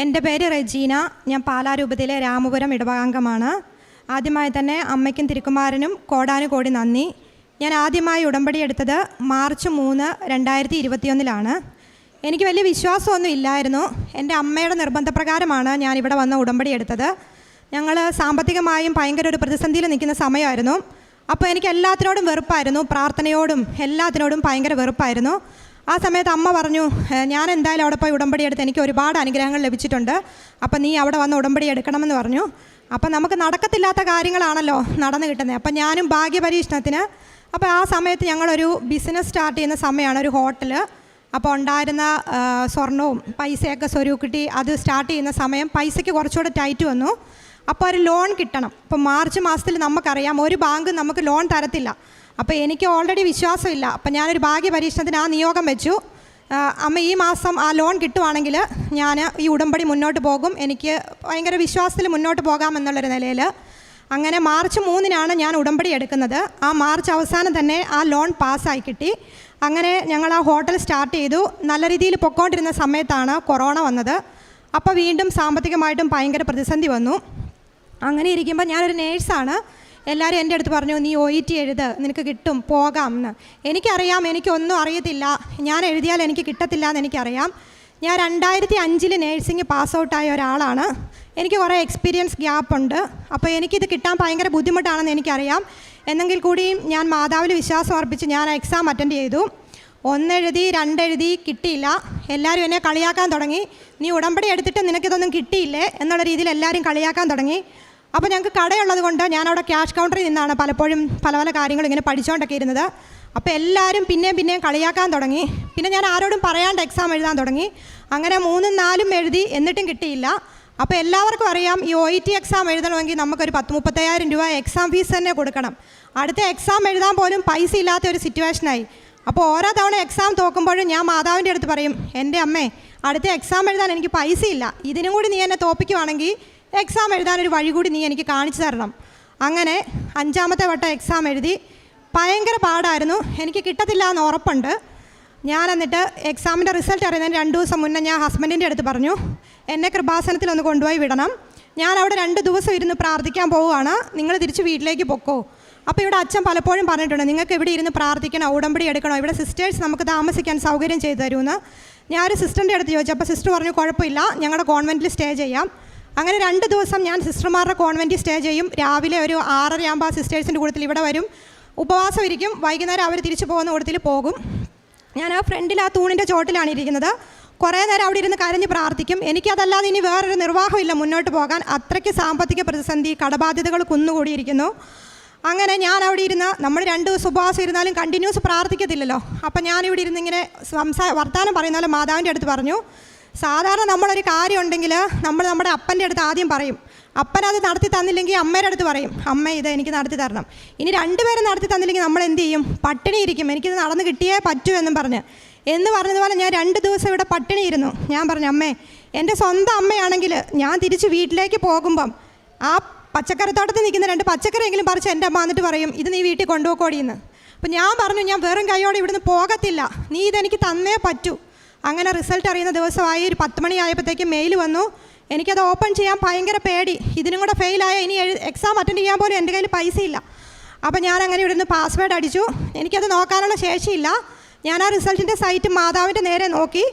എൻ്റെ പേര് റെജീന. ഞാൻ പാലാരൂപതയിലെ രാമപുരം ഇടവകാംഗമാണ്. ആദ്യമായി തന്നെ അമ്മയ്ക്കും തിരുക്കുമാരനും കോടാനുകോടി നന്ദി. ഞാൻ ആദ്യമായി ഉടമ്പടി എടുത്തത് മാർച്ച് 3, 2021 എനിക്ക് വലിയ വിശ്വാസമൊന്നും ഇല്ലായിരുന്നു. എൻ്റെ അമ്മയുടെ നിർബന്ധപ്രകാരമാണ് ഞാനിവിടെ വന്ന് ഉടമ്പടി എടുത്തത്. ഞങ്ങൾ സാമ്പത്തികമായും ഭയങ്കര ഒരു പ്രതിസന്ധിയിൽ നിൽക്കുന്ന സമയമായിരുന്നു. അപ്പോൾ എനിക്ക് എല്ലാത്തിനോടും വെറുപ്പായിരുന്നു, പ്രാർത്ഥനയോടും എല്ലാത്തിനോടും ഭയങ്കര വെറുപ്പായിരുന്നു. ആ സമയത്ത് അമ്മ പറഞ്ഞു, ഞാൻ എന്തായാലും അവിടെ പോയി ഉടമ്പടി എടുത്ത് എനിക്ക് ഒരുപാട് അനുഗ്രഹങ്ങൾ ലഭിച്ചിട്ടുണ്ട്, അപ്പം നീ അവിടെ വന്ന് ഉടമ്പടി എടുക്കണമെന്ന് പറഞ്ഞു. അപ്പം നമുക്ക് നടക്കത്തില്ലാത്ത കാര്യങ്ങളാണല്ലോ നടന്നു കിട്ടുന്നത്. അപ്പം ഞാനും ഭാഗ്യപരീക്ഷണത്തിന്, അപ്പോൾ ആ സമയത്ത് ഞങ്ങളൊരു ബിസിനസ് സ്റ്റാർട്ട് ചെയ്യുന്ന സമയമാണ്, ഒരു ഹോട്ടൽ. അപ്പോൾ ഉണ്ടായിരുന്ന സ്വർണവും പൈസയൊക്കെ സ്വരൂക്കിട്ടി അത് സ്റ്റാർട്ട് ചെയ്യുന്ന സമയം പൈസയ്ക്ക് കുറച്ചുകൂടെ ടൈറ്റ് വന്നു. അപ്പോൾ ഒരു ലോൺ കിട്ടണം. അപ്പോൾ മാർച്ച് മാസത്തിൽ നമുക്കറിയാം ഒരു ബാങ്ക് നമുക്ക് ലോൺ തരത്തില്ല. അപ്പോൾ എനിക്ക് ഓൾറെഡി വിശ്വാസമില്ല. അപ്പം ഞാനൊരു ഭാഗ്യപരീക്ഷണത്തിന് ആ നിയോഗം വെച്ചു, അമ്മ ഈ മാസം ആ ലോൺ കിട്ടുവാണെങ്കിൽ ഞാൻ ഈ ഉടമ്പടി മുന്നോട്ട് പോകും, എനിക്ക് ഭയങ്കര വിശ്വാസത്തിൽ മുന്നോട്ട് പോകാമെന്നുള്ളൊരു നിലയിൽ. അങ്ങനെ മാർച്ച് 3 ഞാൻ ഉടമ്പടി എടുക്കുന്നത്. ആ മാർച്ച് അവസാനം തന്നെ ആ ലോൺ പാസ്സായി കിട്ടി. അങ്ങനെ ഞങ്ങൾ ആ ഹോട്ടൽ സ്റ്റാർട്ട് ചെയ്തു. നല്ല രീതിയിൽ പൊയ്ക്കൊണ്ടിരുന്ന സമയത്താണ് കൊറോണ വന്നത്. അപ്പോൾ വീണ്ടും സാമ്പത്തികമായിട്ടും ഭയങ്കര പ്രതിസന്ധി വന്നു. അങ്ങനെ ഇരിക്കുമ്പോൾ ഞാനൊരു നേഴ്സാണ്. എല്ലാവരും എൻ്റെ അടുത്ത് പറഞ്ഞു, നീ OET എഴുത്, നിനക്ക് കിട്ടും, പോകാം എന്ന്. എനിക്കറിയാം എനിക്കൊന്നും അറിയത്തില്ല, ഞാൻ എഴുതിയാൽ എനിക്ക് കിട്ടത്തില്ല എന്ന് എനിക്കറിയാം. ഞാൻ 2005 നേഴ്സിംഗ് പാസ് ഔട്ടായ ഒരാളാണ്. എനിക്ക് കുറേ എക്സ്പീരിയൻസ് ഗ്യാപ്പുണ്ട്. അപ്പോൾ എനിക്കിത് കിട്ടാൻ ഭയങ്കര ബുദ്ധിമുട്ടാണെന്ന് എനിക്കറിയാം. എന്നെങ്കിൽ കൂടിയും ഞാൻ മാതാവിൽ വിശ്വാസം അർപ്പിച്ച് ഞാൻ എക്സാം അറ്റൻഡ് ചെയ്തു. 1 എഴുതി 2 എഴുതി, കിട്ടിയില്ല. എല്ലാവരും എന്നെ കളിയാക്കാൻ തുടങ്ങി, നീ ഉടമ്പടി എടുത്തിട്ട് നിനക്കിതൊന്നും കിട്ടിയില്ലേ എന്നുള്ള രീതിയിൽ എല്ലാവരും കളിയാക്കാൻ തുടങ്ങി. അപ്പോൾ ഞങ്ങൾക്ക് കടയുള്ളത് കൊണ്ട് ഞാനവിടെ ക്യാഷ് കൗണ്ടറിൽ നിന്നാണ് പലപ്പോഴും പല പല കാര്യങ്ങൾ ഇങ്ങനെ പഠിച്ചുകൊണ്ടൊക്കെ ഇരുന്നത്. അപ്പോൾ എല്ലാവരും പിന്നെയും കളിയാക്കാൻ തുടങ്ങി. പിന്നെ ഞാൻ ആരോടും പറയാണ്ട് എക്സാം എഴുതാൻ തുടങ്ങി. അങ്ങനെ 3, 4 എഴുതി, എന്നിട്ടും കിട്ടിയില്ല. അപ്പോൾ എല്ലാവർക്കും അറിയാം ഈ OET എക്സാം എഴുതണമെങ്കിൽ നമുക്കൊരു 10-35,000 രൂപ എക്സാം ഫീസ് തന്നെ കൊടുക്കണം. അടുത്ത എക്സാം എഴുതാൻ പോലും പൈസ ഇല്ലാത്ത ഒരു സിറ്റുവേഷനായി. അപ്പോൾ ഓരോ തവണ എക്സാം തോക്കുമ്പോഴും ഞാൻ മാതാവിൻ്റെ അടുത്ത് പറയും, എൻ്റെ അമ്മേ, അടുത്ത എക്സാം എഴുതാൻ എനിക്ക് പൈസ ഇല്ല, ഇതിനും കൂടി നീ എന്നെ തോപ്പിക്കുവാണെങ്കിൽ എക്സാം എഴുതാനൊരു വഴി കൂടി നീ എനിക്ക് കാണിച്ചു തരണം. അങ്ങനെ 5ാമത്തെ വട്ടം എക്സാം എഴുതി. ഭയങ്കര പാടായിരുന്നു, എനിക്ക് കിട്ടത്തില്ല എന്ന് ഉറപ്പുണ്ട്. ഞാൻ എന്നിട്ട് എക്സാമിൻ്റെ റിസൾട്ട് അറിയുന്നതിന് 2 ദിവസം മുന്നേ ഞാൻ ഹസ്ബൻഡിൻ്റെ അടുത്ത് പറഞ്ഞു, എന്നെ കൃപാസനത്തിലൊന്ന് കൊണ്ടുപോയി വിടണം, ഞാൻ അവിടെ 2 ദിവസം ഇരുന്ന് പ്രാർത്ഥിക്കാൻ പോവുകയാണ്, നിങ്ങൾ തിരിച്ച് വീട്ടിലേക്ക് പൊക്കോ. അപ്പോൾ ഇവിടെ അച്ഛൻ പലപ്പോഴും പറഞ്ഞിട്ടുണ്ട്, നിങ്ങൾക്ക് ഇവിടെ ഇരുന്ന് പ്രാർത്ഥിക്കണോ, ഉടമ്പടി എടുക്കണോ, ഇവിടെ സിസ്റ്റേഴ്സ് നമുക്ക് താമസിക്കാൻ സൗകര്യം ചെയ്തു തരുമെന്ന്. ഞാനൊരു സിസ്റ്ററിൻ്റെ അടുത്ത് ചോദിച്ചു. അപ്പോൾ സിസ്റ്റർ പറഞ്ഞു, കുഴപ്പമില്ല, ഞങ്ങളുടെ കോൺവെൻറ്റിൽ സ്റ്റേ ചെയ്യാം. അങ്ങനെ 2 ദിവസം ഞാൻ സിസ്റ്റർമാരുടെ കോൺവെൻറ്റിൽ സ്റ്റേ ചെയ്യും. രാവിലെ ഒരു 6:30 ആകുമ്പോൾ സിസ്റ്റേഴ്സിൻ്റെ കൂട്ടത്തിൽ ഇവിടെ വരും, ഉപവാസം ഇരിക്കും. വൈകുന്നേരം അവർ തിരിച്ചു പോകുന്ന കൂട്ടത്തിൽ പോകും. ഞാൻ ആ ഫ്രണ്ടിൽ ആ തൂണിൻ്റെ ചോട്ടിലാണ് ഇരിക്കുന്നത്. കുറേ നേരം അവിടെ ഇരുന്ന് കരഞ്ഞ് പ്രാർത്ഥിക്കും. എനിക്കതല്ലാതെ ഇനി വേറൊരു നിർവാഹമില്ല മുന്നോട്ട് പോകാൻ. അത്രയ്ക്ക് സാമ്പത്തിക പ്രതിസന്ധി, കടബാധ്യതകൾ കുന്നുകൂടിയിരിക്കുന്നു. അങ്ങനെ ഞാൻ അവിടെ ഇരുന്ന്, നമ്മൾ 2 ദിവസം ഉപവാസം ഇരുന്നാലും കണ്ടിന്യൂസ് പ്രാർത്ഥിക്കത്തില്ലല്ലോ. അപ്പം ഞാനിവിടെ ഇരുന്ന് ഇങ്ങനെ വർത്തമാനം പറയുന്ന പോലെ മാതാവിൻ്റെ അടുത്ത് പറഞ്ഞു, സാധാരണ നമ്മളൊരു കാര്യം ഉണ്ടെങ്കിൽ നമ്മൾ നമ്മുടെ അപ്പൻ്റെ അടുത്ത് ആദ്യം പറയും. അപ്പനത് നടത്തി തന്നില്ലെങ്കിൽ അമ്മയുടെ അടുത്ത് പറയും, അമ്മ ഇത് എനിക്ക് നടത്തി തരണം. ഇനി 2 പേരും നടത്തി തന്നില്ലെങ്കിൽ നമ്മൾ എന്ത് ചെയ്യും? പട്ടിണി ഇരിക്കും, എനിക്കിത് നടന്ന് കിട്ടിയേ പറ്റൂ എന്നും പറഞ്ഞതുപോലെ ഞാൻ 2 ദിവസം ഇവിടെ പട്ടിണി ഇരുന്നു. ഞാൻ പറഞ്ഞു, അമ്മേ, എൻ്റെ സ്വന്തം അമ്മയാണെങ്കിൽ ഞാൻ തിരിച്ച് വീട്ടിലേക്ക് പോകുമ്പം ആ പച്ചക്കറിത്തോട്ടത്തിൽ നിൽക്കുന്ന 2 പച്ചക്കറിയെങ്കിലും പറിച്ച് എൻ്റെ അമ്മ വന്നിട്ട് പറയും, ഇത് നീ വീട്ടിൽ കൊണ്ടുപോയിക്കോടിയെന്ന്. അപ്പം ഞാൻ പറഞ്ഞു, ഞാൻ വെറും കൈയോടെ ഇവിടുന്ന് പോകത്തില്ല, നീ ഇതെനിക്ക് തന്നേ പറ്റൂ. അങ്ങനെ റിസൾട്ട് അറിയുന്ന ദിവസമായി ഒരു 10 മണിയായപ്പോഴത്തേക്ക് മെയിൽ വന്നു. എനിക്കത് ഓപ്പൺ ചെയ്യാൻ ഭയങ്കര പേടി, ഇതിനും കൂടെ ഫെയിലായ ഇനി എക്സാം അറ്റൻഡ് ചെയ്യാൻ പോലും എൻ്റെ കയ്യിൽ പൈസയില്ല. അപ്പോൾ ഞാനങ്ങനെ ഇവിടുന്ന് പാസ്വേഡ് അടിച്ചു. എനിക്കത് നോക്കാനുള്ള ശേഷിയില്ല. ഞാൻ ആ റിസൾട്ടിൻ്റെ സൈറ്റ് മാതാവിൻ്റെ നേരെ നോക്കി,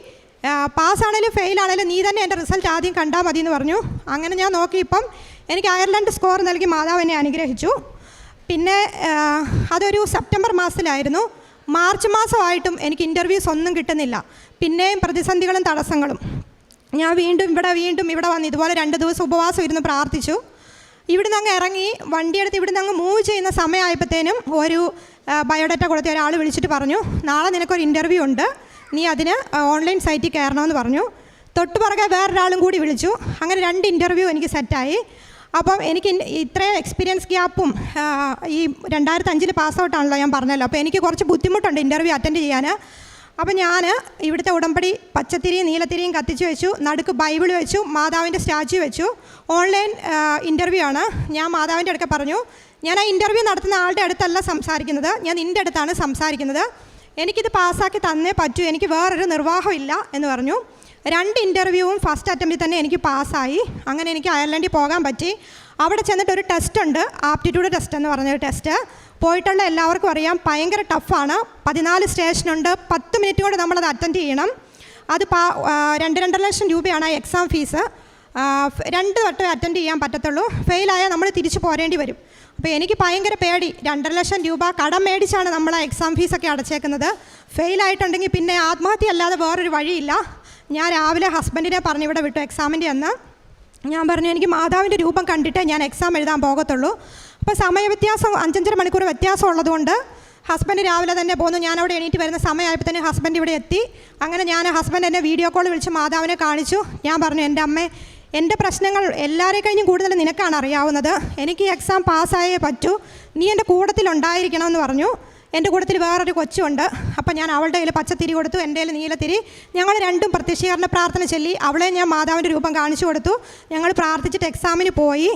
പാസ്സാണേലും ഫെയിലാണേലും നീ തന്നെ എൻ്റെ റിസൾട്ട് ആദ്യം കണ്ടാൽ മതി എന്ന് പറഞ്ഞു. അങ്ങനെ ഞാൻ നോക്കി, ഇപ്പം എനിക്ക് അയർലൻഡ് സ്കോർ നൽകി മാതാവ് എന്നെ അനുഗ്രഹിച്ചു. പിന്നെ അതൊരു സെപ്റ്റംബർ മാസത്തിലായിരുന്നു. മാർച്ച് മാസമായിട്ടും എനിക്ക് ഇൻ്റർവ്യൂസ് ഒന്നും കിട്ടുന്നില്ല. പിന്നെയും പ്രതിസന്ധികളും തടസ്സങ്ങളും. ഞാൻ വീണ്ടും ഇവിടെ വന്ന് ഇതുപോലെ 2 ദിവസം ഉപവാസം ഇരുന്ന് പ്രാർത്ഥിച്ചു. ഇവിടുന്ന് അങ്ങ് ഇറങ്ങി വണ്ടിയെടുത്ത് ഇവിടുന്ന് അങ്ങ് മൂവ് ചെയ്യുന്ന സമയമായപ്പോഴത്തേനും ഒരു ബയോഡാറ്റ കൊടുത്ത ഒരാൾ വിളിച്ചിട്ട് പറഞ്ഞു, നാളെ നിനക്കൊരു ഇൻ്റർവ്യൂ ഉണ്ട്, നീ അതിന് ഓൺലൈൻ സൈറ്റിൽ കയറണമെന്ന് പറഞ്ഞു. തൊട്ട് പുറകെ വേറൊരാളും കൂടി വിളിച്ചു. അങ്ങനെ 2 ഇൻ്റർവ്യൂ എനിക്ക് സെറ്റായി. അപ്പം എനിക്ക് ഇത്രയും എക്സ്പീരിയൻസ് ഗ്യാപ്പും ഈ 2005 പാസ് ഔട്ടാണല്ലോ ഞാൻ പറഞ്ഞല്ലോ. അപ്പോൾ എനിക്ക് കുറച്ച് ബുദ്ധിമുട്ടുണ്ട് ഇൻ്റർവ്യൂ അറ്റൻഡ് ചെയ്യാൻ. അപ്പോൾ ഞാൻ ഇവിടുത്തെ ഉടമ്പടി പച്ചത്തിരിയും നീലത്തിരിയും കത്തിച്ച് വെച്ചു, നടുക്ക് ബൈബിൾ വെച്ചു, മാതാവിൻ്റെ സ്റ്റാച്യു വെച്ചു. ഓൺലൈൻ ഇൻ്റർവ്യൂ ആണ്. ഞാൻ മാതാവിൻ്റെ അടുക്ക പറഞ്ഞു, ഞാൻ ആ ഇൻ്റർവ്യൂ നടത്തുന്ന ആളുടെ അടുത്തല്ല സംസാരിക്കുന്നത്, ഞാൻ നിൻ്റെ അടുത്താണ് സംസാരിക്കുന്നത്, എനിക്കിത് പാസ്സാക്കി തന്നേ പറ്റൂ, എനിക്ക് വേറൊരു നിർവാഹമില്ല എന്ന് പറഞ്ഞു. 2 ഇൻ്റർവ്യൂവും ഫസ്റ്റ് അറ്റംപ്റ്റിൽ തന്നെ എനിക്ക് പാസ്സായി. അങ്ങനെ എനിക്ക് അയർലൻഡിൽ പോകാൻ പറ്റി. അവിടെ ചെന്നിട്ട് ഒരു ടെസ്റ്റ് ഉണ്ട്, ആപ്റ്റിറ്റ്യൂഡ് ടെസ്റ്റ് എന്ന് പറഞ്ഞൊരു ടെസ്റ്റ്. പോയിട്ടുള്ള എല്ലാവർക്കും അറിയാം, ഭയങ്കര ടഫാണ്. 14 സ്റ്റേഷനുണ്ട്. 10 മിനിറ്റ് കൊണ്ട് നമ്മളത് അറ്റൻഡ് ചെയ്യണം. അത് 2-2.5 ലക്ഷം രൂപയാണ് എക്സാം ഫീസ്. 2 വട്ടം അറ്റൻഡ് ചെയ്യാൻ പറ്റത്തുള്ളൂ. ഫെയിലായാൽ നമ്മൾ തിരിച്ചു പോരേണ്ടി വരും. അപ്പോൾ എനിക്ക് ഭയങ്കര പേടി. 2.5 ലക്ഷം രൂപ കടം മേടിച്ചാണ് നമ്മൾ എക്സാം ഫീസൊക്കെ അടച്ചേക്കുന്നത്. ഫെയിലായിട്ടുണ്ടെങ്കിൽ പിന്നെ ആത്മഹത്യ അല്ലാതെ വേറൊരു വഴിയില്ല. ഞാൻ രാവിലെ ഹസ്ബൻഡിനെ പറഞ്ഞു ഇവിടെ വിട്ടു എക്സാമിൻ്റെ അന്ന്. ഞാൻ പറഞ്ഞു എനിക്ക് മാതാവിൻ്റെ രൂപം കണ്ടിട്ടേ ഞാൻ എക്സാം എഴുതാൻ പോകത്തുള്ളൂ. അപ്പോൾ സമയ വ്യത്യാസം 5-5.5 മണിക്കൂർ വ്യത്യാസം ഉള്ളതുകൊണ്ട് ഹസ്ബൻഡ് രാവിലെ തന്നെ പോന്നു. ഞാനവിടെ എണീറ്റ് വരുന്ന സമയമായപ്പോൾ തന്നെ ഹസ്ബൻഡ് ഇവിടെ എത്തി. അങ്ങനെ ഹസ്ബൻഡ് എന്നെ വീഡിയോ കോൾ വിളിച്ച് മാതാവിനെ കാണിച്ചു. ഞാൻ പറഞ്ഞു എൻ്റെ അമ്മേ, എൻ്റെ പ്രശ്നങ്ങൾ എല്ലാവരെ കഴിഞ്ഞും കൂടുതൽ നിനക്കാണ് അറിയാവുന്നത്. എനിക്ക് എക്സാം പാസ്സായേ പറ്റൂ. നീ എൻ്റെ കൂട്ടത്തിലുണ്ടായിരിക്കണമെന്ന് പറഞ്ഞു. എൻ്റെ കൂട്ടത്തിൽ വേറൊരു കൊച്ചുണ്ട്. അപ്പം ഞാൻ അവളുടെ കയ്യിൽ പച്ചത്തിരി കൊടുത്തു, എൻ്റെ കയ്യിൽ നീലത്തിരി. ഞങ്ങൾ രണ്ടും പ്രത്യക്ഷീകരണ പ്രാർത്ഥന ചൊല്ലി. അവളെ ഞാൻ മാതാവിൻ്റെ രൂപം കാണിച്ചു കൊടുത്തു. ഞങ്ങൾ പ്രാർത്ഥിച്ചിട്ട് എക്സാമിന് പോയി.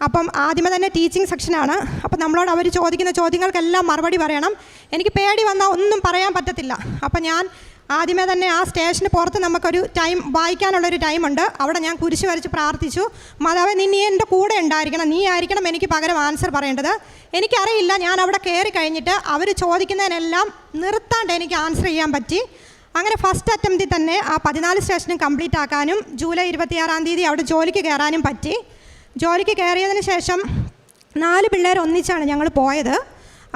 അപ്പം ആദ്യമേ തന്നെ ടീച്ചിങ് സെക്ഷനാണ്. അപ്പം നമ്മളോട് അവർ ചോദിക്കുന്ന ചോദ്യങ്ങൾക്കെല്ലാം മറുപടി പറയണം. എനിക്ക് പേടി വന്നാൽ ഒന്നും പറയാൻ പറ്റത്തില്ല. അപ്പം ഞാൻ ആദ്യമേ തന്നെ ആ സ്റ്റേഷന് പുറത്ത് നമുക്കൊരു ടൈം വായിക്കാനുള്ളൊരു ടൈമുണ്ട്. അവിടെ ഞാൻ കുരിശ് വരച്ച് പ്രാർത്ഥിച്ചു, മാതാവേ നീ എൻ്റെ കൂടെ ഉണ്ടായിരിക്കണം, നീ ആയിരിക്കണം എനിക്ക് പകരം ആൻസർ പറയേണ്ടത്. എനിക്കറിയില്ല, ഞാൻ അവിടെ കയറി കഴിഞ്ഞിട്ട് അവർ ചോദിക്കുന്നതിനെല്ലാം നിർത്താണ്ട് എനിക്ക് ആൻസർ ചെയ്യാൻ പറ്റി. അങ്ങനെ ഫസ്റ്റ് അറ്റംപ്റ്റിൽ തന്നെ ആ 14 സ്റ്റേഷനും കംപ്ലീറ്റ് ആക്കാനും ജൂലൈ 26-ാം തീയതി അവിടെ ജോലിക്ക് കയറാനും പറ്റി. ജോലിക്ക് കയറിയതിന് ശേഷം 4 പിള്ളേർ ഒന്നിച്ചാണ് ഞങ്ങൾ പോയത്.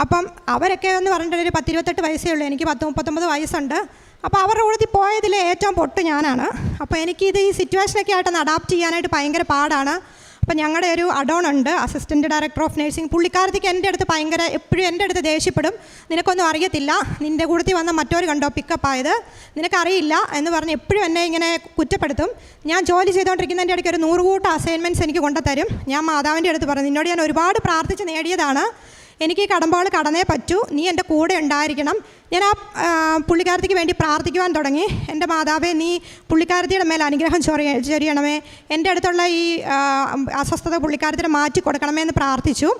അപ്പം അവരൊക്കെ എന്ന് പറഞ്ഞിട്ട് ഒരു 10-28 വയസ്സേ ഉള്ളൂ. എനിക്ക് 10-39 വയസ്സുണ്ട്. അപ്പോൾ അവരുടെ കൂട്ടത്തിൽ പോയതിൽ ഏറ്റവും പൊട്ട് ഞാനാണ്. അപ്പോൾ എനിക്കിത് ഈ സിറ്റുവേഷനൊക്കെ ആയിട്ടൊന്ന് അഡാപ്റ്റ് ചെയ്യാനായിട്ട് ഭയങ്കര പാടാണ്. അപ്പോൾ ഞങ്ങളുടെ ഒരു അഡോണുണ്ട്, അസിസ്റ്റൻറ്റ് ഡയറക്ടർ ഓഫ് നഴ്സിംഗ്. പുള്ളിക്കാരത്തേക്ക് എൻ്റെ അടുത്ത് ഭയങ്കര എപ്പോഴും എൻ്റെ അടുത്ത് ദേഷ്യപ്പെടും. നിനക്കൊന്നും അറിയത്തില്ല, നിൻ്റെ കൂട്ടത്തിൽ വന്ന മറ്റൊരു കണ്ടോ പിക്കപ്പായത്, നിനക്കറിയില്ല എന്ന് പറഞ്ഞ് എപ്പോഴും എന്നെ ഇങ്ങനെ കുറ്റപ്പെടുത്തും. ഞാൻ ജോലി ചെയ്തുകൊണ്ടിരിക്കുന്നതിൻ്റെ ഇടയ്ക്ക് ഒരു 100 കൂട്ടം അസൈൻമെൻറ്റ്സ് എനിക്ക് കൊണ്ടുതരും. ഞാൻ മാതാവിൻ്റെ അടുത്ത് പറഞ്ഞു, നിന്നോട് ഞാൻ ഒരുപാട് പ്രാർത്ഥിച്ച് നേടിയതാണ്, എനിക്ക് ഈ കടമ്പകൾ കടന്നേ പറ്റൂ, നീ എൻ്റെ കൂടെ ഉണ്ടായിരിക്കണം. ഞാൻ ആ പുള്ളിക്കാരത്തിക്ക് വേണ്ടി പ്രാർത്ഥിക്കുവാൻ തുടങ്ങി. എൻ്റെ മാതാവേ, നീ പുള്ളിക്കാരത്തിയുടെ മേൽ അനുഗ്രഹം ചൊരിയണമേ, എൻ്റെ അടുത്തുള്ള ഈ അസ്വസ്ഥത പുള്ളിക്കാരത്തിന് മാറ്റി കൊടുക്കണമേ എന്ന് പ്രാർത്ഥിച്ചു.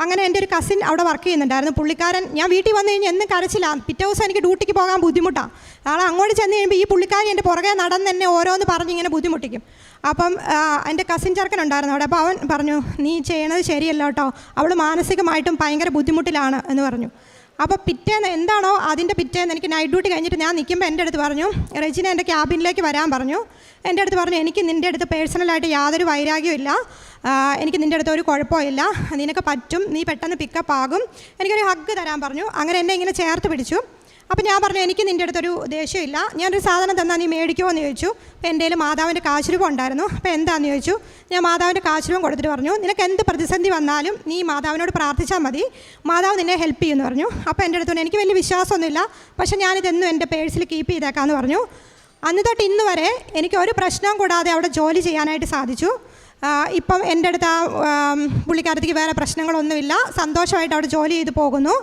അങ്ങനെ എൻ്റെ ഒരു കസിൻ അവിടെ വർക്ക് ചെയ്യുന്നുണ്ടായിരുന്നു. പുള്ളിക്കാരൻ ഞാൻ വീട്ടിൽ വന്നു കഴിഞ്ഞാൽ എന്നും കരച്ചിലാണ്. പിറ്റേ ദിവസം എനിക്ക് ഡ്യൂട്ടിക്ക് പോകാൻ ബുദ്ധിമുട്ടാണ്. നാളെ അങ്ങോട്ട് ചെന്ന് കഴിയുമ്പോൾ ഈ പുള്ളിക്കാരി എൻ്റെ പുറകെ നടന്ന് എന്നെ ഓരോന്ന് പറഞ്ഞ് ഇങ്ങനെ ബുദ്ധിമുട്ടിക്കും. അപ്പം എൻ്റെ കസിൻ ചെറുക്കനുണ്ടായിരുന്നു അവിടെ. അപ്പോൾ അവൻ പറഞ്ഞു, നീ ചെയ്യണത് ശരിയല്ല കേട്ടോ, അവൾ മാനസികമായിട്ടും ഭയങ്കര ബുദ്ധിമുട്ടിലാണ് എന്ന് പറഞ്ഞു. അപ്പോൾ പിറ്റേന്ന് എന്താണോ അതിൻ്റെ പിറ്റേന്ന് എനിക്ക് നൈറ്റ് ഡ്യൂട്ടി കഴിഞ്ഞിട്ട് ഞാൻ നിൽക്കുമ്പോൾ എൻ്റെ അടുത്ത് പറഞ്ഞു, റെജിന എൻ്റെ ക്യാബിനിലേക്ക് വരാൻ പറഞ്ഞു. എൻ്റെ അടുത്ത് പറഞ്ഞു, എനിക്ക് നിൻ്റെ അടുത്ത് പേഴ്സണലായിട്ട് യാതൊരു വൈരാഗ്യവും ഇല്ല, എനിക്ക് നിൻ്റെ അടുത്ത് ഒരു കുഴപ്പമില്ല, നിനക്ക് പറ്റും, നീ പെട്ടെന്ന് പിക്കപ്പ് ആകും, എനിക്കൊരു ഹഗ് തരാൻ പറഞ്ഞു. അങ്ങനെ എന്നെ ഇങ്ങനെ ചേർത്ത് പിടിച്ചു. അപ്പോൾ ഞാൻ പറഞ്ഞു, എനിക്ക് നിൻ്റെ അടുത്തൊരു ദേഷ്യമില്ല, ഞാനൊരു സാധനം തന്നാൽ നീ മേടിക്കുമോ എന്ന് ചോദിച്ചു. അപ്പോൾ എൻ്റെ കയ്യിൽ മാതാവിൻ്റെ കാശുരൂപം ഉണ്ടായിരുന്നു. അപ്പോൾ എന്താണെന്ന് ചോദിച്ചു. ഞാൻ മാതാവിൻ്റെ കാശുരൂപം കൊടുത്തിട്ട് പറഞ്ഞു, നിനക്ക് എന്ത് പ്രതിസന്ധി വന്നാലും നീ മാതാവിനോട് പ്രാർത്ഥിച്ചാൽ മതി, മാതാവ് നിന്നെ ഹെൽപ്പ് ചെയ്യുമെന്ന് പറഞ്ഞു. അപ്പോൾ എൻ്റെ അടുത്ത് എനിക്ക് വലിയ വിശ്വാസമൊന്നുമില്ല, പക്ഷേ ഞാനിതെന്നും എൻ്റെ പേഴ്സിൽ കീപ്പ് ചെയ്തേക്കാമെന്ന് പറഞ്ഞു. അന്ന് തൊട്ട് ഇന്ന് വരെ എനിക്ക് ഒരു പ്രശ്നവും കൂടാതെ അവിടെ ജോലി ചെയ്യാനായിട്ട് സാധിച്ചു. ഇപ്പം എൻ്റെ അടുത്ത് ആ പുള്ളിക്കാരത്തേക്ക് വേറെ പ്രശ്നങ്ങളൊന്നുമില്ല, സന്തോഷമായിട്ട് അവിടെ ജോലി ചെയ്ത് പോകുന്നു.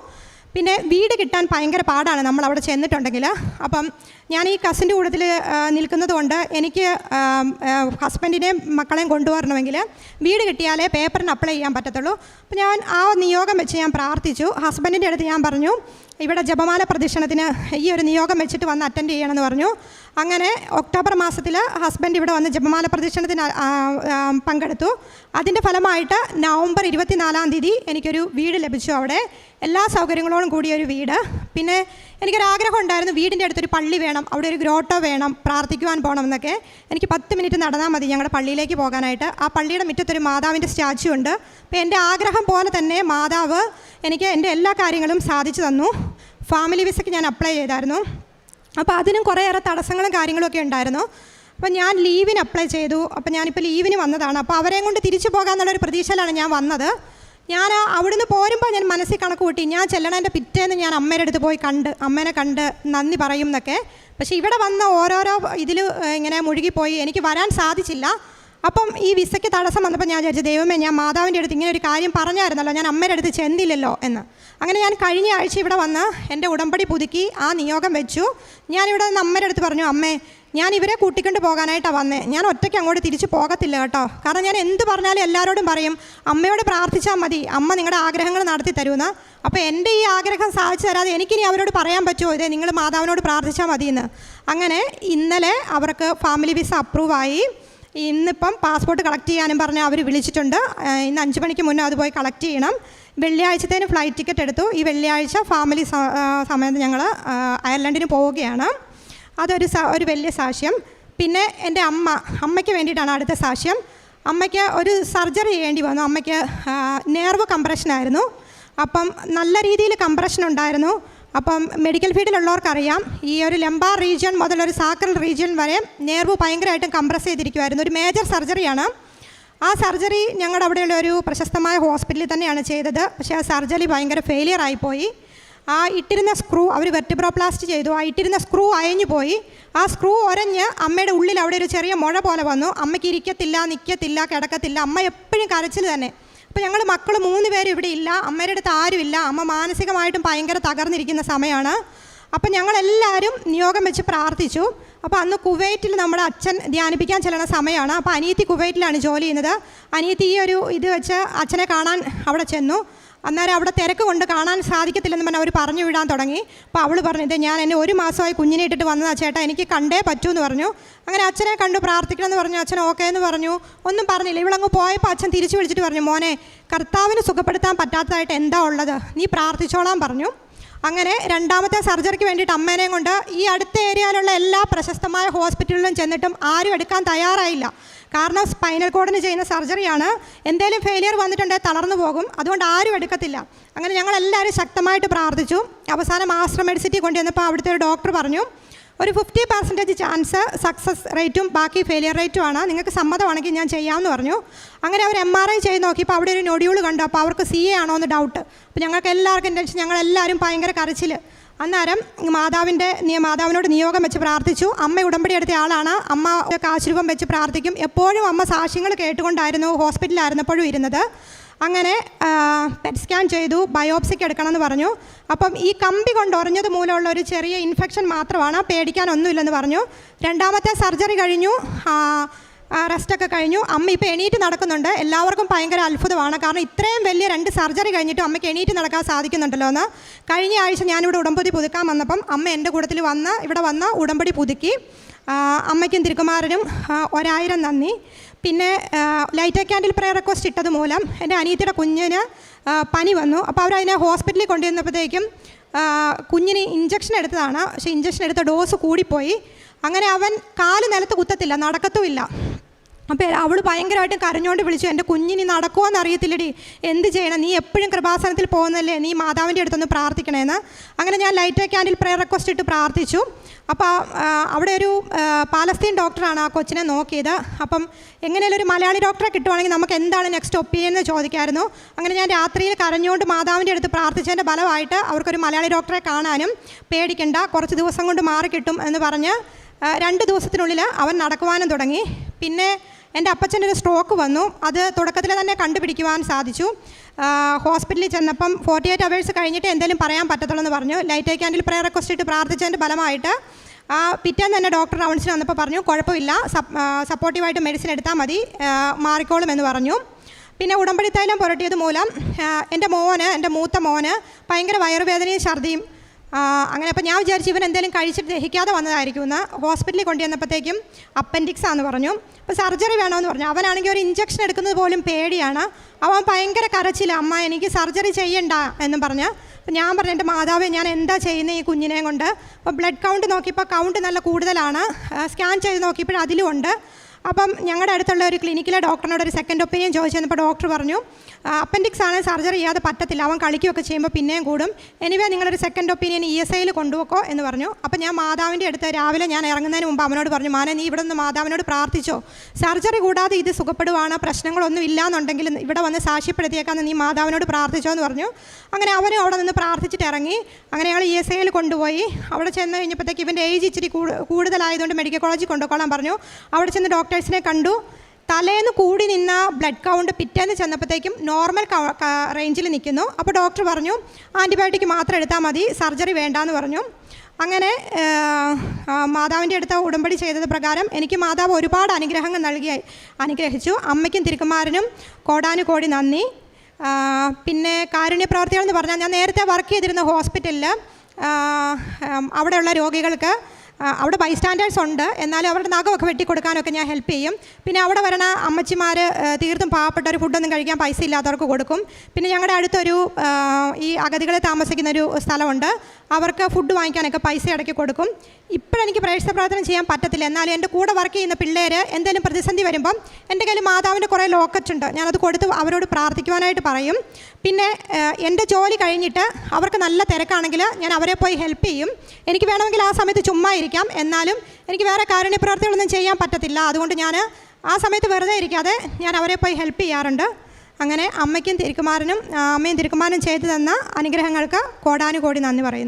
പിന്നെ വീട് കിട്ടാൻ ഭയങ്കര പാടാണ് നമ്മളവിടെ ചെന്നിട്ടുണ്ടെങ്കിൽ. അപ്പം ഞാൻ ഈ കസിൻ്റെ കൂട്ടത്തിൽ നിൽക്കുന്നത് കൊണ്ട് എനിക്ക് ഹസ്ബൻഡിനെയും മക്കളെയും കൊണ്ടുവരണമെങ്കിൽ വീട് കിട്ടിയാലേ പേപ്പറിന് അപ്ലൈ ചെയ്യാൻ പറ്റത്തുള്ളൂ. അപ്പോൾ ഞാൻ ആ നിയോഗം വെച്ച് ഞാൻ പ്രാർത്ഥിച്ചു. ഹസ്ബൻഡിൻ്റെ അടുത്ത് ഞാൻ പറഞ്ഞു, ഇവിടെ ജപമാല പ്രദക്ഷിണത്തിന് ഈ ഒരു നിയോഗം വെച്ചിട്ട് വന്ന് അറ്റൻഡ് ചെയ്യണമെന്ന് പറഞ്ഞു. അങ്ങനെ ഒക്ടോബർ മാസത്തിൽ ഹസ്ബൻഡ് ഇവിടെ വന്ന് ജപമാല പ്രദക്ഷിണത്തിന് പങ്കെടുത്തു. അതിൻ്റെ ഫലമായിട്ട് നവംബർ 24-ാം തീയതി എനിക്കൊരു വീട് ലഭിച്ചു. അവിടെ എല്ലാ സൗകര്യങ്ങളോടും കൂടിയൊരു വീട്. പിന്നെ എനിക്കൊരാഗ്രഹം ഉണ്ടായിരുന്നു, വീടിൻ്റെ അടുത്തൊരു പള്ളി വേണം, അവിടെ ഒരു ഗ്രോട്ടോ വേണം, പ്രാർത്ഥിക്കുവാൻ പോകണം എന്നൊക്കെ. എനിക്ക് 10 മിനിറ്റ് നടന്നാൽ മതി ഞങ്ങളുടെ പള്ളിയിലേക്ക് പോകാനായിട്ട്. ആ പള്ളിയുടെ മുറ്റത്തൊരു മാതാവിൻ്റെ സ്റ്റാച്യു ഉണ്ട്. അപ്പോൾ എൻ്റെ ആഗ്രഹം പോലെ തന്നെ മാതാവ് എനിക്ക് എൻ്റെ എല്ലാ കാര്യങ്ങളും സാധിച്ചു തന്നു. ഫാമിലി വിസയ്ക്ക് ഞാൻ അപ്ലൈ ചെയ്തായിരുന്നു. അപ്പോൾ അതിനും കുറേയേറെ തടസ്സങ്ങളും കാര്യങ്ങളൊക്കെ ഉണ്ടായിരുന്നു. അപ്പോൾ ഞാൻ ലീവിന് അപ്ലൈ ചെയ്തു. അപ്പോൾ ഞാനിപ്പോൾ ലീവിന് വന്നതാണ്. അപ്പോൾ അവരെയും കൊണ്ട് തിരിച്ചു പോകാമെന്നുള്ളൊരു പ്രതീക്ഷയിലാണ് ഞാൻ വന്നത്. ഞാൻ അവിടുന്ന് പോരുമ്പോൾ ഞാൻ മനസ്സിൽ കണക്ക് കൂട്ടി, ഞാൻ ചെല്ലണേൻ്റെ പിറ്റേന്ന് ഞാൻ അമ്മയുടെ അടുത്ത് പോയി അമ്മേനെ കണ്ട് നന്ദി പറയും എന്നൊക്കെ. പക്ഷേ ഇവിടെ വന്ന ഓരോരോ ഇതിൽ ഇങ്ങനെ മുഴുകിപ്പോയി, എനിക്ക് വരാൻ സാധിച്ചില്ല. അപ്പം ഈ വിസയ്ക്ക് തടസ്സം വന്നപ്പോൾ ഞാൻ വിചാരിച്ചു, ദൈവമേ, ഞാൻ മാതാവിൻ്റെ അടുത്ത് ഇങ്ങനെ ഒരു കാര്യം പറഞ്ഞായിരുന്നല്ലോ, ഞാൻ അമ്മയുടെ അടുത്ത് ചെന്നില്ലല്ലോ എന്ന്. അങ്ങനെ ഞാൻ കഴിഞ്ഞ ആഴ്ച ഇവിടെ വന്ന് എൻ്റെ ഉടമ്പടി പുതുക്കി ആ നിയോഗം വെച്ചു. ഞാനിവിടെ നിന്ന് അമ്മയുടെ അടുത്ത് പറഞ്ഞു, അമ്മേ, ഞാൻ ഇവരെ കൂട്ടിക്കൊണ്ട് പോകാനായിട്ടാണ് വന്നേ, ഞാൻ ഒറ്റയ്ക്ക് അങ്ങോട്ട് തിരിച്ചു പോകത്തില്ല കേട്ടോ. കാരണം ഞാൻ എന്ത് പറഞ്ഞാലും എല്ലാവരോടും പറയും, അമ്മയോട് പ്രാർത്ഥിച്ചാൽ മതി, അമ്മ നിങ്ങളുടെ ആഗ്രഹങ്ങൾ നടത്തി തരുമെന്ന്. അപ്പോൾ എൻ്റെ ഈ ആഗ്രഹം സാധിച്ചു തരാതെ എനിക്കിനി അവരോട് പറയാൻ പറ്റുമോ, ഇതേ നിങ്ങൾ മാതാവിനോട് പ്രാർത്ഥിച്ചാൽ മതിയെന്ന്. അങ്ങനെ ഇന്നലെ അവർക്ക് ഫാമിലി വിസ അപ്രൂവായി. ഇന്നിപ്പം പാസ്പോർട്ട് കളക്ട് ചെയ്യാനും പറഞ്ഞ് അവർ വിളിച്ചിട്ടുണ്ട്. ഇന്ന് 5 മണിക്ക് മുന്നേ അത് പോയി കളക്ട് ചെയ്യണം. വെള്ളിയാഴ്ചത്തേന് ഫ്ലൈറ്റ് ടിക്കറ്റ് എടുത്തു. ഈ വെള്ളിയാഴ്ച ഫാമിലി സമയത്ത് ഞങ്ങൾ അയർലൻഡിന് പോവുകയാണ്. ഒരു വലിയ സാക്ഷ്യം. പിന്നെ എൻ്റെ അമ്മയ്ക്ക് വേണ്ടിയിട്ടാണ് അടുത്ത സാക്ഷ്യം. അമ്മയ്ക്ക് ഒരു സർജറി ചെയ്യേണ്ടി വന്നു. അമ്മയ്ക്ക് നെർവ് കംപ്രഷനായിരുന്നു. അപ്പം നല്ല രീതിയിൽ കംപ്രഷൻ ഉണ്ടായിരുന്നു. അപ്പം മെഡിക്കൽ ഫീൽഡിലുള്ളവർക്കറിയാം, ഈ ഒരു ലംബാർ റീജിയൻ മുതൽ ഒരു സാക്രൽ റീജിയൻ വരെ നെർവ് ഭയങ്കരമായിട്ടും കംപ്രസ് ചെയ്തിരിക്കുമായിരുന്നു. ഒരു മേജർ സർജറിയാണ്. ആ സർജറി ഞങ്ങളുടെ അവിടെയുള്ള ഒരു പ്രശസ്തമായ ഹോസ്പിറ്റലിൽ തന്നെയാണ് ചെയ്തത്. പക്ഷേ ആ സർജറി ഭയങ്കര ഫെയിലിയർ ആയിപ്പോയി. ആ ഇട്ടിരുന്ന സ്ക്രൂ അവർ വെർട്ടിബ്രോപ്ലാസ്റ്റ് ചെയ്തു. ആ ഇട്ടിരുന്ന സ്ക്രൂ അയഞ്ഞു പോയി. ആ സ്ക്രൂ ഒരഞ്ഞ് അമ്മയുടെ ഉള്ളിൽ അവിടെ ഒരു ചെറിയ മുഴ പോലെ വന്നു. അമ്മയ്ക്ക് ഇരിക്കത്തില്ല, നിൽക്കത്തില്ല, കിടക്കത്തില്ല. അമ്മ എപ്പോഴും കരച്ചിൽ തന്നെ. അപ്പോൾ ഞങ്ങൾ മക്കൾ 3 പേരും ഇവിടെ ഇല്ല. അമ്മയുടെ അടുത്ത് ആരുമില്ല. അമ്മ മാനസികമായിട്ടും ഭയങ്കര തകർന്നിരിക്കുന്ന സമയമാണ്. അപ്പം ഞങ്ങളെല്ലാവരും നിയോഗം വെച്ച് പ്രാർത്ഥിച്ചു. അപ്പോൾ അന്ന് കുവൈറ്റിൽ നമ്മുടെ അച്ഛൻ ധ്യാനിപ്പിക്കാൻ ചെല്ലുന്ന സമയമാണ്. അപ്പോൾ അനിയത്തി കുവൈറ്റിലാണ് ജോലി ചെയ്യുന്നത്. അനിയത്തി ഈ ഒരു ഇത് വെച്ച് അച്ഛനെ കാണാൻ അവിടെ ചെന്നു. അന്നേരം അവിടെ തിരക്ക് കൊണ്ട് കാണാൻ സാധിക്കത്തില്ലെന്ന് പറഞ്ഞാൽ അവർ പറഞ്ഞു വിടാൻ തുടങ്ങി. അപ്പോൾ അവൾ പറഞ്ഞത്, ഞാൻ എന്നെ 1 മാസമായി കുഞ്ഞിനെ ഇട്ടിട്ട് വന്നതാ ചേട്ടാ, എനിക്ക് കണ്ടേ പറ്റൂ എന്ന് പറഞ്ഞു. അങ്ങനെ അച്ഛനെ കണ്ടു പ്രാർത്ഥിക്കണമെന്ന് പറഞ്ഞു. അച്ഛൻ ഓക്കെ എന്ന് പറഞ്ഞു. ഒന്നും പറഞ്ഞില്ല. ഇവളങ്ങ് പോയപ്പോൾ അച്ഛൻ തിരിച്ചു വിളിച്ചിട്ട് പറഞ്ഞു, മോനെ, കർത്താവിന് സുഖപ്പെടുത്താൻ പറ്റാത്തതായിട്ട് എന്താ ഉള്ളത്, നീ പ്രാർത്ഥിച്ചോളാൻ പറഞ്ഞു. അങ്ങനെ 2ാമത്തെ സർജറിക്ക് വേണ്ടിയിട്ട് അമ്മേനെയും കൊണ്ട് ഈ അടുത്ത ഏരിയയിലുള്ള എല്ലാ പ്രശസ്തമായ ഹോസ്പിറ്റലിലും ചെന്നിട്ടും ആരും എടുക്കാൻ തയ്യാറായില്ല. കാരണം സ്പൈനൽ കോഡിന് ചെയ്യുന്ന സർജറിയാണ്. എന്തെങ്കിലും ഫെയിലിയർ വന്നിട്ടുണ്ടെങ്കിൽ തളർന്നു പോകും. അതുകൊണ്ട് ആരും എടുക്കത്തില്ല. അങ്ങനെ ഞങ്ങളെല്ലാവരും ശക്തമായിട്ട് പ്രാർത്ഥിച്ചു. അവസാനം ആശ്രം മെഡിസിറ്റി കൊണ്ടുവന്നപ്പോൾ അവിടുത്തെ ഒരു ഡോക്ടർ പറഞ്ഞു, ഒരു 50% ചാൻസ് സക്സസ് റേറ്റും ബാക്കി ഫെയിലിയർ റേറ്റുമാണ്, നിങ്ങൾക്ക് സമ്മതമാണെങ്കിൽ ഞാൻ ചെയ്യാമെന്ന് പറഞ്ഞു. അങ്ങനെ അവർ MRI ചെയ്ത് നോക്കിയപ്പോൾ അവിടെ ഒരു നൊഡ്യൂൾ കണ്ടു. അപ്പോൾ അവർക്ക് CA ആണോ എന്ന് ഡൗട്ട്. അപ്പോൾ ഞങ്ങൾക്ക് എല്ലാവർക്കും ടെൻഷൻ. ഞങ്ങളെല്ലാവരും ഭയങ്കര കരച്ചിൽ. അന്നേരം മാതാവിനോട് നിയോഗം വെച്ച് പ്രാർത്ഥിച്ചു. അമ്മ ഉടമ്പടി എടുത്ത ആളാണ്. അമ്മ കാശുരൂപം വെച്ച് പ്രാർത്ഥിക്കും. എപ്പോഴും അമ്മ സാക്ഷ്യങ്ങൾ കേട്ടുകൊണ്ടായിരുന്നു ഹോസ്പിറ്റലിലായിരുന്നപ്പോഴും ഇരുന്നത്. അങ്ങനെ പെറ്റ് സ്കാൻ ചെയ്തു. ബയോപ്സിക്ക് എടുക്കണമെന്ന് പറഞ്ഞു. അപ്പം ഈ കമ്പി കൊണ്ട് ഉറഞ്ഞത് മൂലമുള്ള ഒരു ചെറിയ ഇൻഫെക്ഷൻ മാത്രമാണ്, പേടിക്കാനൊന്നുമില്ലെന്ന് പറഞ്ഞു. 2ാമത്തെ സർജറി കഴിഞ്ഞു. റെസ്റ്റൊക്കെ കഴിഞ്ഞു. അമ്മ ഇപ്പോൾ എണീറ്റ് നടക്കുന്നുണ്ട്. എല്ലാവർക്കും ഭയങ്കര അത്ഭുതമാണ്. കാരണം ഇത്രയും വലിയ 2 സർജറി കഴിഞ്ഞിട്ടും അമ്മയ്ക്ക് എണീറ്റ് നടക്കാൻ സാധിക്കുന്നുണ്ടല്ലോ എന്ന്. കഴിഞ്ഞ ആഴ്ച ഞാനിവിടെ ഉടമ്പടി പുതുക്കാൻ വന്നപ്പം അമ്മ എൻ്റെ കൂട്ടത്തിൽ ഇവിടെ വന്ന് ഉടമ്പടി പുതുക്കി. അമ്മയ്ക്കും തിരുക്കുമാരനും 1000 നന്ദി. പിന്നെ ലൈറ്റ് ക്യാൻഡിൽ പ്രെയർ റിക്വസ്റ്റ് ഇട്ടത് മൂലം എൻ്റെ അനിയത്തിയുടെ കുഞ്ഞിന് പനി വന്നു. അപ്പോൾ അവരതിനെ ഹോസ്പിറ്റലിൽ കൊണ്ടുവന്നപ്പോഴത്തേക്കും കുഞ്ഞിന് ഇഞ്ചക്ഷൻ എടുത്തതാണ്. പക്ഷേ ഇഞ്ചക്ഷൻ എടുത്ത ഡോസ് കൂടിപ്പോയി. അങ്ങനെ അവൻ കാല് നിലത്ത് കുത്തത്തില്ല, നടക്കത്തുമില്ല. അപ്പോൾ അവൾ ഭയങ്കരമായിട്ടും കരഞ്ഞുകൊണ്ട് വിളിച്ചു, എൻ്റെ കുഞ്ഞിനി നടക്കുമോ എന്നറിയത്തില്ലടി, എന്ത് ചെയ്യണം, നീ എപ്പോഴും കൃപാസനത്തിൽ പോകുന്നതല്ലേ, നീ മാതാവിൻ്റെ അടുത്തൊന്ന് പ്രാർത്ഥിക്കണേന്ന്. അങ്ങനെ ഞാൻ ലൈറ്റ് ക്യാൻഡിൽ പ്രെയർ റിക്വസ്റ്റ് ഇട്ട് പ്രാർത്ഥിച്ചു. അപ്പോൾ അവിടെ ഒരു പാലസ്തീൻ ഡോക്ടറാണ് ആ കൊച്ചിനെ നോക്കിയത്. അപ്പം എങ്ങനെയാലും ഒരു മലയാളി ഡോക്ടറെ കിട്ടുവാണെങ്കിൽ നമുക്ക് എന്താണ് നെക്സ്റ്റ് ഒപ്പീനിയൻ എന്ന് ചോദിക്കായിരുന്നു. അങ്ങനെ ഞാൻ രാത്രിയിൽ കരഞ്ഞുകൊണ്ട് മാതാവിൻ്റെ അടുത്ത് പ്രാർത്ഥിച്ചതിൻ്റെ ഫലമായിട്ട് അവർക്കൊരു മലയാളി ഡോക്ടറെ കാണാനും, പേടിക്കണ്ട, കുറച്ച് ദിവസം കൊണ്ട് മാറിക്കിട്ടും എന്ന് പറഞ്ഞ് 2 ദിവസത്തിനുള്ളിൽ അവൻ നടക്കുവാനും തുടങ്ങി. പിന്നെ എൻ്റെ അപ്പച്ചനൊരു സ്ട്രോക്ക് വന്നു. അത് തുടക്കത്തിൽ തന്നെ കണ്ടുപിടിക്കുവാൻ സാധിച്ചു. ഹോസ്പിറ്റലിൽ ചെന്നപ്പം 48 hours കഴിഞ്ഞിട്ട് എന്തെങ്കിലും പറയാൻ പറ്റത്തുള്ളൂ എന്ന് പറഞ്ഞു. ലൈറ്റ് ക്യാൻഡിൽ പ്രെയർ റിക്വസ്റ്റ് ഇട്ട് പ്രാർത്ഥിച്ചതിൻ്റെ ഫലമായിട്ട് പിറ്റേന്ന് തന്നെ ഡോക്ടർ റൗണ്ട്സിന് വന്നപ്പോൾ പറഞ്ഞു, കുഴപ്പമില്ല, സപ്പോർട്ടീവായിട്ട് മെഡിസിൻ എടുത്താൽ മതി, മാറിക്കോളും എന്ന് പറഞ്ഞു. പിന്നെ ഉടമ്പടി തൈലം പുരട്ടിയത് മൂലം എൻ്റെ മൂത്ത മോന് ഭയങ്കര വയറുവേദനയും ഛർദിയും. അങ്ങനെ അപ്പോൾ ഞാൻ വിചാരിച്ചു ഇവൻ എന്തെങ്കിലും കഴിച്ചിട്ട് ദഹിക്കാതെ വന്നതായിരിക്കും എന്ന്. ഹോസ്പിറ്റലിൽ കൊണ്ടുവന്നപ്പോഴത്തേക്കും അപ്പൻഡിക്സ് ആണെന്ന് പറഞ്ഞു. അപ്പോൾ സർജറി വേണമെന്ന് പറഞ്ഞു. അവനാണെങ്കിൽ ഒരു ഇഞ്ചക്ഷൻ എടുക്കുന്നത് പോലും പേടിയാണ്. അവൻ ഭയങ്കര കരച്ചില്ല, അമ്മ എനിക്ക് സർജറി ചെയ്യണ്ട എന്നും പറഞ്ഞ്. അപ്പോൾ ഞാൻ പറഞ്ഞു, എൻ്റെ മാതാവേ, ഞാൻ എന്താ ചെയ്യുന്നത് ഈ കുഞ്ഞിനെ കൊണ്ട്. അപ്പോൾ ബ്ലഡ് കൗണ്ട് നോക്കിയപ്പോൾ കൗണ്ട് നല്ല കൂടുതലാണ്. സ്കാൻ ചെയ്ത് നോക്കിയപ്പോൾ അതിലും ഉണ്ട്. അപ്പം ഞങ്ങളുടെ അടുത്തുള്ള ഒരു ക്ലിനിക്കിലെ ഡോക്ടറിനോട് ഒരു സെക്കൻഡ് ഒപ്പീനിയൻ ചോദിച്ചു തന്നപ്പോൾ ഡോക്ടർ പറഞ്ഞു, അപ്പൻഡിക്സ് ആണ്, സർജറി ചെയ്യാതെ പറ്റത്തില്ല, അവൻ കളിക്കുകയൊക്കെ ചെയ്യുമ്പോൾ പിന്നെയും കൂടും, എനിവേ നിങ്ങളൊരു സെക്കൻഡ് ഒപ്പീനിയൻ ESIയിൽ കൊണ്ടുപോക്കോ എന്ന് പറഞ്ഞു. അപ്പോൾ ഞാൻ മാതാവിൻ്റെ അടുത്ത് രാവിലെ ഞാൻ ഇറങ്ങുന്നതിന് മുമ്പ് അവനോട് പറഞ്ഞു, മാനെ നീ ഇവിടെ നിന്ന് മാതാവിനോട് പ്രാർത്ഥിച്ചോ, സർജറി കൂടാതെ ഇത് സുഖപ്പെടുവാണ്, പ്രശ്നങ്ങളൊന്നും ഇല്ലാന്നുണ്ടെങ്കിൽ ഇവിടെ വന്ന് സാക്ഷ്യപ്പെടുത്തിയേക്കാന്ന് നീ മാതാവിനോട് പ്രാർത്ഥിച്ചോ എന്ന് പറഞ്ഞു. അങ്ങനെ അവനും അവിടെ നിന്ന് പ്രാർത്ഥിച്ചിട്ട് ഇറങ്ങി. അങ്ങനെ ഞങ്ങൾ ESIയിൽ കൊണ്ടുപോയി. അവിടെ ചെന്ന് കഴിഞ്ഞപ്പോഴത്തേക്ക് ഇവൻ്റെ ഏജ് ഇച്ചിരി കൂടുതലായതുകൊണ്ട് മെഡിക്കൽ കോളേജിൽ കൊണ്ടുപോകാൻ പറഞ്ഞു. അവിടെ ചെന്ന് ഡോക്ടേഴ്സിനെ കണ്ടു. തലേന്ന് കൂടി നിന്ന ബ്ലഡ് കൗണ്ട് പിറ്റേന്ന് ചെന്നപ്പോഴത്തേക്കും നോർമൽ റേഞ്ചിൽ നിൽക്കുന്നു. അപ്പോൾ ഡോക്ടർ പറഞ്ഞു ആൻറ്റിബയോട്ടിക് മാത്രം എടുത്താൽ മതി, സർജറി വേണ്ടാന്ന് പറഞ്ഞു. അങ്ങനെ മാതാവിൻ്റെ അടുത്ത് ഉടമ്പടി ചെയ്തത് പ്രകാരം എനിക്ക് മാതാവ് ഒരുപാട് അനുഗ്രഹങ്ങൾ അനുഗ്രഹിച്ചു. അമ്മയ്ക്കും തിരുക്കുമാരനും കോടാനുകോടി നന്ദി. പിന്നെ കാരുണ്യ പ്രവർത്തികളെന്ന് പറഞ്ഞാൽ ഞാൻ നേരത്തെ വർക്ക് ചെയ്തിരുന്ന ഹോസ്പിറ്റലിൽ അവിടെയുള്ള രോഗികൾക്ക് അവിടെ ബൈസ്റ്റാൻഡേഴ്സ് ഉണ്ട്, എന്നാലും അവരുടെ നഖമൊക്കെ വെട്ടിക്കൊടുക്കാനൊക്കെ ഞാൻ ഹെൽപ്പ് ചെയ്യും. പിന്നെ അവിടെ വരണ അമ്മച്ചിമാർ തീർത്തും പാവപ്പെട്ട ഒരു ഫുഡൊന്നും കഴിക്കാൻ പൈസ ഇല്ലാത്തവർക്ക് കൊടുക്കും. പിന്നെ ഞങ്ങളുടെ അടുത്തൊരു ഈ അഗതികളെ താമസിക്കുന്നൊരു സ്ഥലമുണ്ട്, അവർക്ക് ഫുഡ് വാങ്ങിക്കാനൊക്കെ പൈസ ഇടയ്ക്ക് കൊടുക്കും. ഇപ്പോഴെനിക്ക് പ്രേക്ഷിത പ്രവർത്തനം ചെയ്യാൻ പറ്റത്തില്ല, എന്നാലും എൻ്റെ കൂടെ വർക്ക് ചെയ്യുന്ന പിള്ളേർ എന്തെങ്കിലും പ്രതിസന്ധി വരുമ്പം എൻ്റെ കയ്യിൽ മാതാവിൻ്റെ കുറേ ലോക്കറ്റ് ഉണ്ട്, ഞാനത് കൊടുത്ത് അവരോട് പ്രാർത്ഥിക്കുവാനായിട്ട് പറയും. പിന്നെ എൻ്റെ ജോലി കഴിഞ്ഞിട്ട് അവർക്ക് നല്ല തിരക്കാണെങ്കിൽ ഞാൻ അവരെ പോയി ഹെൽപ്പ് ചെയ്യും. എനിക്ക് വേണമെങ്കിൽ ആ സമയത്ത് ചുമ്മാ ഇരിക്കാം, എന്നാലും എനിക്ക് വേറെ കാരുണ്യ പ്രവർത്തികളൊന്നും ചെയ്യാൻ പറ്റത്തില്ല. അതുകൊണ്ട് ഞാൻ ആ സമയത്ത് വെറുതെ ഇരിക്കാതെ ഞാൻ അവരെ പോയി ഹെൽപ്പ് ചെയ്യാറുണ്ട്. അങ്ങനെ അമ്മയും തിരുക്കുമാരനും ചെയ്തു തന്ന അനുഗ്രഹങ്ങൾക്ക് കോടാനുകോടി നന്ദി പറയുന്നു.